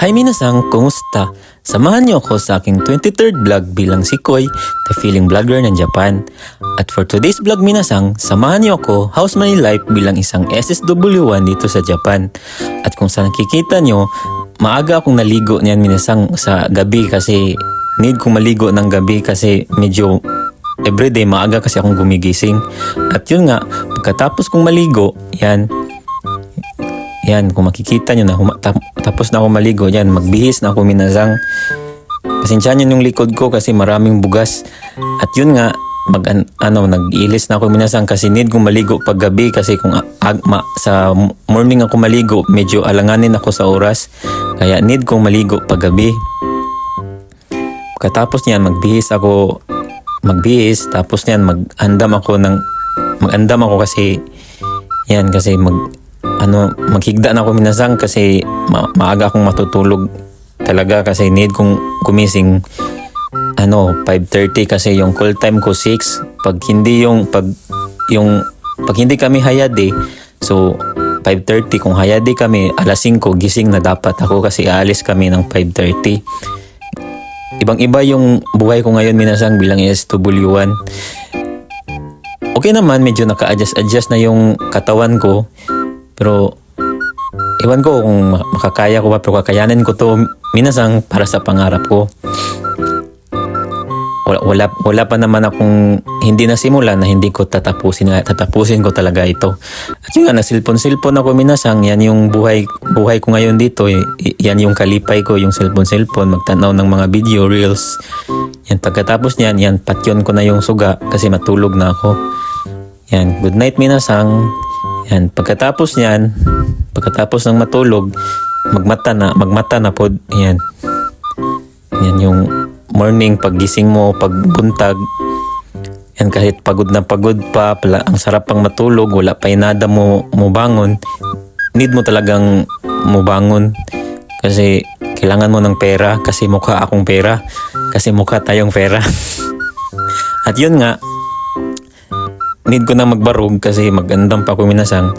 Hi minasang, kumusta? Samahan niyo ako sa aking 23rd vlog bilang si Koy, the feeling vlogger ng Japan. At for today's vlog minasang, samahan niyo ako How's My Life bilang isang SSW1 dito sa Japan. At kung saan nakikita niyo, maaga akong naligo niyan minasang sa gabi kasi need kong maligo ng gabi kasi medyo everyday maaga kasi akong gumigising. At yun nga, pagkatapos kong maligo, yan, kung makikita nyo na tapos na ako maligo, yan, magbihis na ako minasang. Pasensyahan nyo yung likod ko kasi maraming bugas. At yun nga, nag-ilis na ako minasang kasi need kong maligo pag gabi kasi kung sa morning ako maligo, medyo alanganin ako sa oras. Kaya need kong maligo pag gabi. Pagkatapos niyan, magbihis, tapos niyan, mag-andam ako kasi maghigda na ako minasang kasi maaga akong matutulog talaga kasi need kong gumising 5:30 kasi yung call time ko 6 pag hindi kami hayade, so 5:30 kung hayade kami alas 5 gising na dapat ako kasi aalis kami ng 5:30. Ibang-iba yung buhay ko ngayon minasang bilang SW1. Okay naman, medyo naka-adjust na yung katawan ko. Pero, iwan ko kung makakaya ko ba, pero kakayanin ko to minasang para sa pangarap ko. Wala pa naman akong hindi nasimulan na hindi ko tatapusin ko talaga ito. At yun nga, nasilpon-silpon ako minasang, yan yung buhay ko ngayon dito. Yan yung kalipay ko, yung silpon-silpon, magtanaw ng mga video, reels. Yan, pagkatapos niyan, patyon ko na yung suga kasi matulog na ako. Yan, good night minasang. Yan, pagkatapos ng matulog, magmata na pod. Yan yung morning, paggising mo, pagbuntag. Yan, kahit pagod pa, ang sarap pang matulog, wala pa inada mo bangon. Need mo talagang mo bangon kasi kailangan mo ng pera kasi mukha akong pera. Kasi mukha tayong pera. At yun nga, need ko na magbarog kasi magandang pa ako minasang.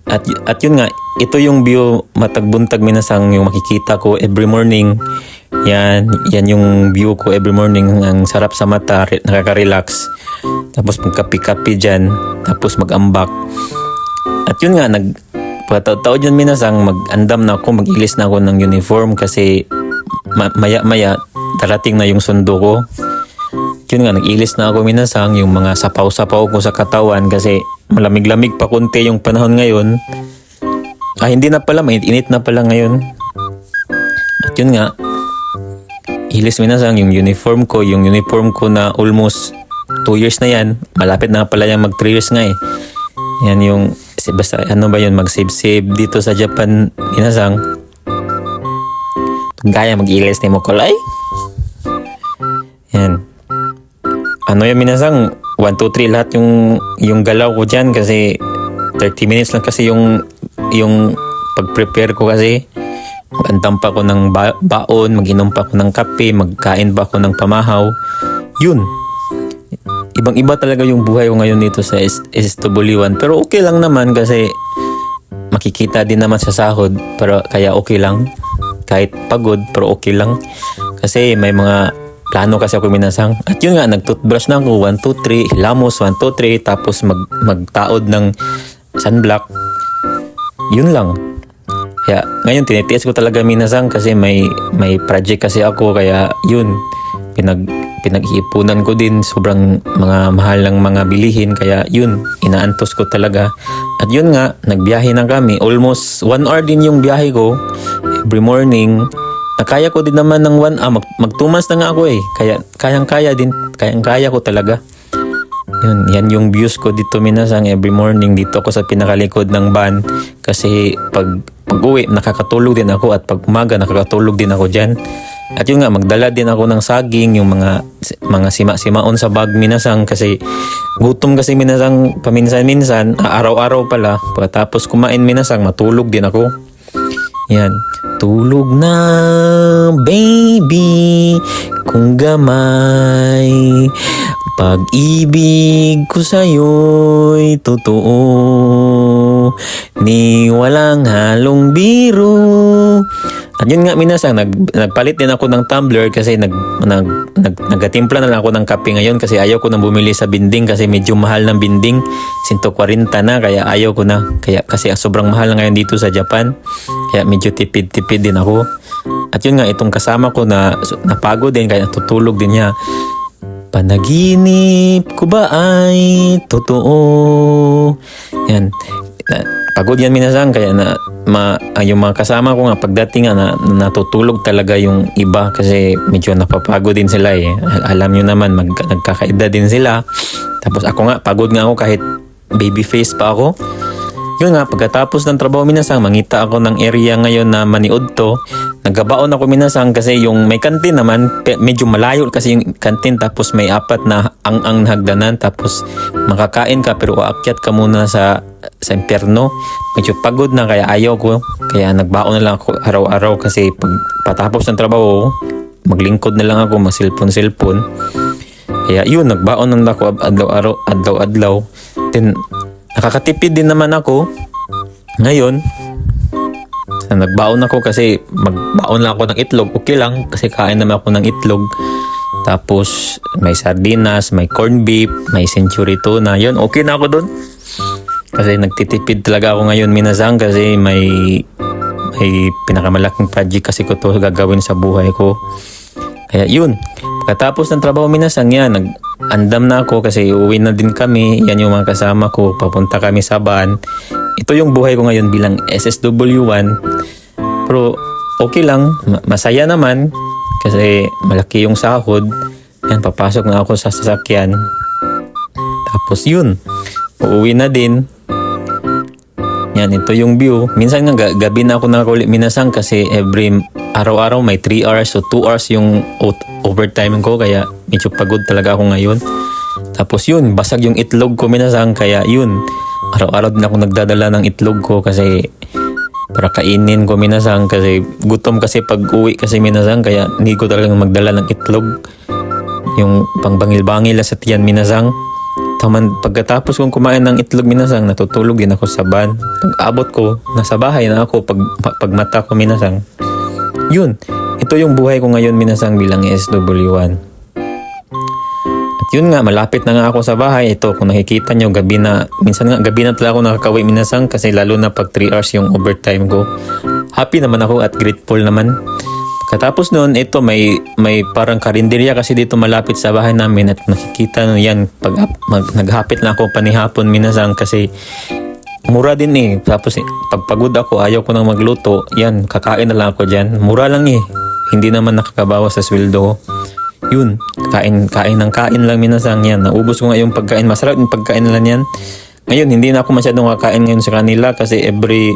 At yun nga, ito yung view matagbuntag minasang, yung makikita ko every morning. Yan yung view ko every morning. Ang sarap sa mata, nakaka-relax. Tapos magkapi-kapi dyan, tapos mag-ambak. At yun nga, pagkataon yun minasang, mag-andam na ako, mag-ilis na ako ng uniform kasi maya-maya darating na yung sundo ko. Yun nga, nag-ilis na ako minasang, yung mga sapaw-sapaw ko sa katawan kasi malamig-lamig pa konti yung panahon ngayon. Hindi na pala, mainit na pala ngayon. At yun nga, ilis minasang yung uniform ko na almost 2 years na yan. Malapit na pala yung mag 3 years nga eh. Yan yung, basta mag-save dito sa Japan minasang. Gaya mag-ilis ni mo kulay. Yan. Yung minasang 1, 2, 3 lahat yung galaw ko dyan kasi 30 minutes lang kasi yung pag-prepare ko kasi magandam pa ako ng baon, mag-inom pa ako ng kape, magkain pa ako ng pamahaw. Yun. Ibang-iba talaga yung buhay ko ngayon dito sa SW1 pero okay lang naman kasi makikita din naman sa sahod pero kaya okay lang. Kahit pagod pero okay lang kasi may mga plano kasi ako minasang. At yun nga, nag-toothbrush na ako, 1, 2, 3, hilamos, 1, 2, 3, tapos magtaod ng sunblock. Yun lang. Kaya ngayon, tinitiis ko talaga minasang kasi may project kasi ako, kaya yun, pinag-iipunan ko din, sobrang mga mahal ng mga bilihin, kaya yun, inaantos ko talaga. At yun nga, nagbiyahe na kami, almost 1 hour din yung biyahe ko, every morning. Nakaya ko din naman ng 1 hour. Mag 2 months na nga ako eh. Kaya kayang-kaya ko talaga. Yan yung views ko dito minasang every morning. Dito ako sa pinakalikod ng van. Kasi pag uwi, nakakatulog din ako. At pag umaga, nakakatulog din ako dyan. At yun nga, magdala din ako ng saging. Yung mga sima-simaon sa bag minasang. Kasi gutom kasi minasang paminsan-minsan. Araw-araw pala. Pagkatapos kumain minasang, matulog din ako. Yan. Tulog na, baby, kung gamay. Pag-ibig ko sa'yo'y totoo. Ni walang halong biro. At yun nga minasang, nagpalit din ako ng tumbler kasi nagatimpla na lang ako ng kape ngayon kasi ayaw ko nang bumili sa binding kasi medyo mahal ng binding. 140 na kaya ayaw ko na. Kaya kasi sobrang mahal na ngayon dito sa Japan. Kaya medyo tipid-tipid din ako. At yun nga, itong kasama ko na napagod din kaya natutulog din niya. Panaginip ko ba ay totoo? Yan. Pagod yan minasang kaya yung mga kasama ko nga pagdating nga natutulog talaga yung iba kasi medyo napapagod din sila eh. Alam nyo naman nagkakaedad din sila. Tapos ako nga pagod nga ako kahit baby face pa ako. Yun nga, pagkatapos ng trabaho minasang, mangita ako ng area ngayon na maniud to. Naggabaon ako minasang kasi yung may kantin naman, medyo malayo kasi yung kantin tapos may apat na ang hagdanan tapos makakain ka pero aakyat ka muna sa impyerno. Medyo pagod na kaya ayaw ko. Kaya nagbaon na lang ako araw-araw kasi pag patapos ng trabaho, maglingkod na lang ako, masilpon-silpon. Kaya yun, nagbaon na lang ako adlaw-adlaw. Then, nakakatipid din naman ako. Ngayon, nagbaon ako kasi magbaon lang ako ng itlog. Okay lang kasi kain naman ako ng itlog. Tapos may sardinas, may corned beef, may century tuna. Yun, okay na ako dun. Kasi nagtitipid talaga ako ngayon minasang kasi may pinakamalaking project kasi ko to gagawin sa buhay ko. Kaya yun, pagkatapos ng trabaho minasang yan, andam na ako kasi uwi na din kami. Yan yung mga kasama ko. Papunta kami sa van. Ito yung buhay ko ngayon bilang SSW1. Pero okay lang. Masaya naman. Kasi malaki yung sahod. Yan, papasok na ako sa sasakyan. Tapos yun. Uuwi na din. Yan, ito yung view. Minsan nga gabi na ako nakakulit minasang kasi every araw-araw may 3 hours o 2 hours yung overtime ko kaya medyo pagod talaga ako ngayon. Tapos yun, basag yung itlog ko minasang kaya yun. Araw-araw din ako nagdadala ng itlog ko kasi para kainin ko minasang kasi gutom kasi pag uwi kasi minasang kaya hindi ko talagang magdala ng itlog. Yung pangbangil-bangil sa tiyan minasang. Pagkatapos kong kumain ng itlog minasang, natutulog din ako sa van. Pag abot ko, nasa bahay na ako pag mata ko minasang. Yun, ito yung buhay ko ngayon minasang bilang SW1. At yun nga, malapit na nga ako sa bahay. Ito, kung nakikita nyo, gabi na. Minsan nga, gabi na talaga ako nakakauwi minasang kasi lalo na pag 3 hours yung overtime ko. Happy naman ako at grateful naman. Katapos noon, ito may parang karinderya kasi dito malapit sa bahay namin at nakikita nyo yan. Pag naghapit na ako panihapon minasang kasi mura din eh. Tapos pag pagod ako, ayaw ko nang magluto. Yan, kakain na lang ako dyan. Mura lang eh. Hindi naman nakakabawas sa sweldo ko. Yun, kain lang minasang yan. Naubos ko nga yung pagkain. Masarap yung pagkain nila yan. Ngayon, hindi na ako masyadong kakain ngayon sa kanila kasi every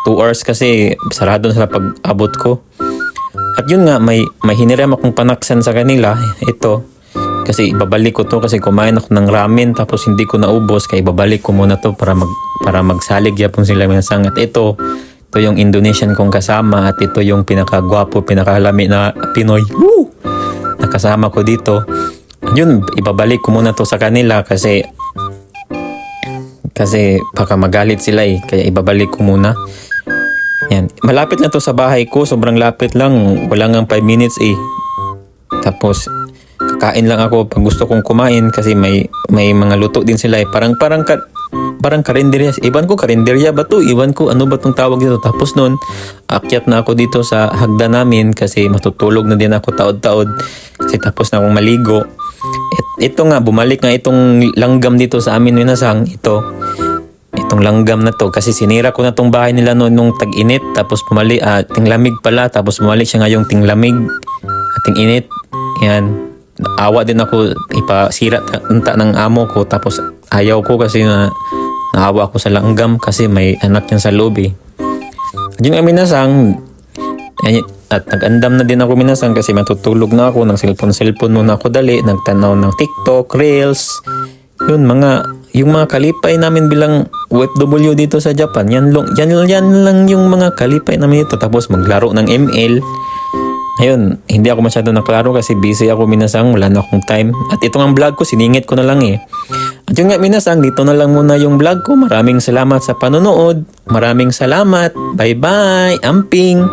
2 hours kasi sarado na sila pag abot ko. At yun nga, may hiniram akong panaksan sa kanila. Ito. Kasi ibabalik ko to kasi kumain ako ng ramen tapos hindi ko naubos kaya ibabalik ko muna to para magsalig yapon sila minasang. At ito yung Indonesian kong kasama at ito yung pinakagwapo, pinakalami na Pinoy. Woo! Nakasama ko dito. Yun, ibabalik ko muna to sa kanila kasi baka magalit sila eh. Kaya ibabalik ko muna. Yan. Malapit na to sa bahay ko. Sobrang lapit lang. Wala nga 5 minutes eh. Tapos kakain lang ako pag gusto kong kumain kasi may mga luto din sila eh. Parang karinderya. Iwan ko karinderya ba to? Iwan ko ano ba tong tawag dito? Tapos noon, akyat na ako dito sa hagdan namin kasi matutulog na din ako taod-taod. Kasi tapos na akong maligo. Ito nga, bumalik nga itong langgam dito sa amin minasang. Itong langgam na to kasi sinira ko na tong bahay nila noon nung tag-init tapos tinglamig pala tapos bumalik siya ngayong tinglamig at ting-init. Yan. Awa din ako ipasira unta ng amo ko tapos ayaw ko kasi naawa ako sa langgam kasi may anak niyan sa loob eh. At yun nga minasang at nag-andam na din ako minasang kasi matutulog na ako ng cellphone muna ako dali nagtanaw ng TikTok, Reels. Yun yung mga kalipay namin bilang OFW dito sa Japan. Yan lang yung mga kalipay namin dito. Tapos maglaro ng ML. Ayun, hindi ako masyado naklaro kasi busy ako minasang. Wala na akong time. At ito ang vlog ko, siningit ko na lang eh. At yun nga minasang, dito na lang muna yung vlog ko. Maraming salamat sa panonood. Maraming salamat. Bye-bye. Amping.